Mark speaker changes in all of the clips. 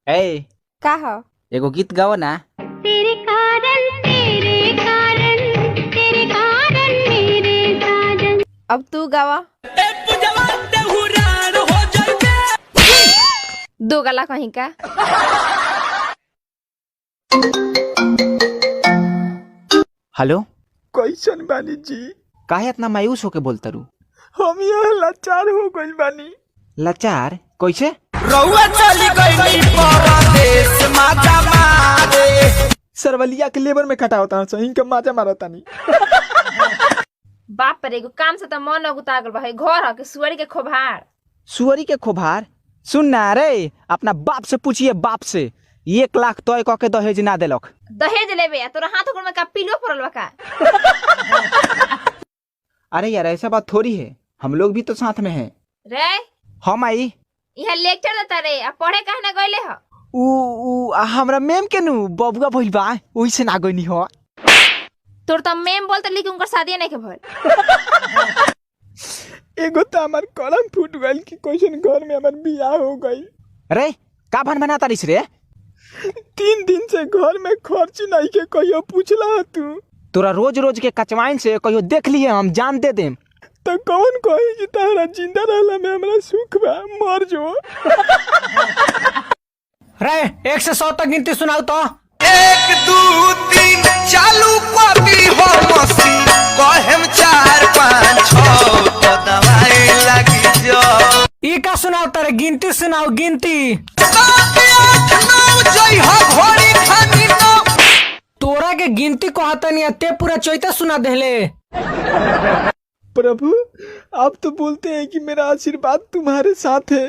Speaker 1: ए
Speaker 2: का हो?
Speaker 1: एगो गीत गाओ ना।
Speaker 3: तेरे कारण मेरे साजन।
Speaker 2: अब तू गावा। दो गला कहीं का।
Speaker 1: हेलो,
Speaker 4: कैसन बानी जी?
Speaker 1: काहे इतना मायूस होके बोलता रू?
Speaker 4: हम यहाँ लाचार हो गइल बानी।
Speaker 1: लाचार कैसे?
Speaker 4: रउआ चली गइली परदेस माजा मारे। सरवलिया के लेबर में खटा होता है, इनका माजा मारता नहीं।
Speaker 2: बाप पर एगो काम से तो मन अगुता गल बा। घर ह के सुअरी के खोभार।
Speaker 1: सुअरी के खोभार? सुन ना रे, अपना बाप से पूछिए, बाप से 1 लाख तय क के दहेज ना देलक।
Speaker 2: दहेज लेबे तोरा हाथ गोड़ में का पिलो पड़ल बा का?
Speaker 1: अरे यार ऐसा बात थोड़ी है, हम लोग भी तो साथ में हैं।
Speaker 2: रे
Speaker 1: हम आई
Speaker 2: यहाँ लेक्चर देता रे, अब पढ़े काहे ना गइले ह?
Speaker 1: हमरा मैम के नु बबुआ भइल बा, ओही से ना गइनी हो।
Speaker 2: तोर तो मेम बोलते लेकिन उनकर शादी नहीं के भइल।
Speaker 4: एगो तो हमार कलम फूट गइल कि कैसन घर में हमार बियाह हो गई।
Speaker 1: रे का भन बनाता रिस रे?
Speaker 4: 3 दिन से घर में खर्च नहीं के कहियो पूछला तू।
Speaker 1: तोरा रोज रोज के कचवाइन से कहियो देख लिए हम जान दे देम।
Speaker 4: तो कौन कही कि तारा जिंदा रहला में हमरा सुख बा, मर जो।
Speaker 1: रे 1 से 100 तक गिनती सुनाओ तो।
Speaker 5: 1 2 3 चालू कॉपी हो मसी कहेम 4 5 6 तो दवाई लगी जो।
Speaker 1: ई का सुनाओ तारे? गिनती सुनाओ, गिनती।
Speaker 5: 7 8 9 जय हो घोड़ी खानी 9।
Speaker 1: तोरा के गिनती को हाथ नहीं आते, पूरा चौथा सुना देले।
Speaker 4: प्रभु, आप तो बोलते हैं कि मेरा आशीर्वाद तुम्हारे साथ है,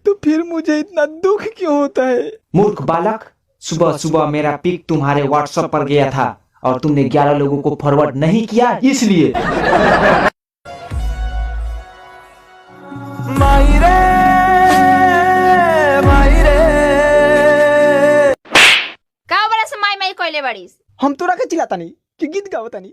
Speaker 4: तो फिर मुझे इतना दुख क्यों होता है?
Speaker 1: मूर्ख बालक, सुबह सुबह मेरा पिक तुम्हारे व्हाट्सएप पर गया था और तुमने 11 लोगों को फॉरवर्ड नहीं किया, इसलिए।
Speaker 5: मायरे मायरे
Speaker 2: का बड़ा से माई माई कइले बाड़ीस?
Speaker 4: हम तोरा के चिल्लाता नहीं कि गीत गावता नहीं।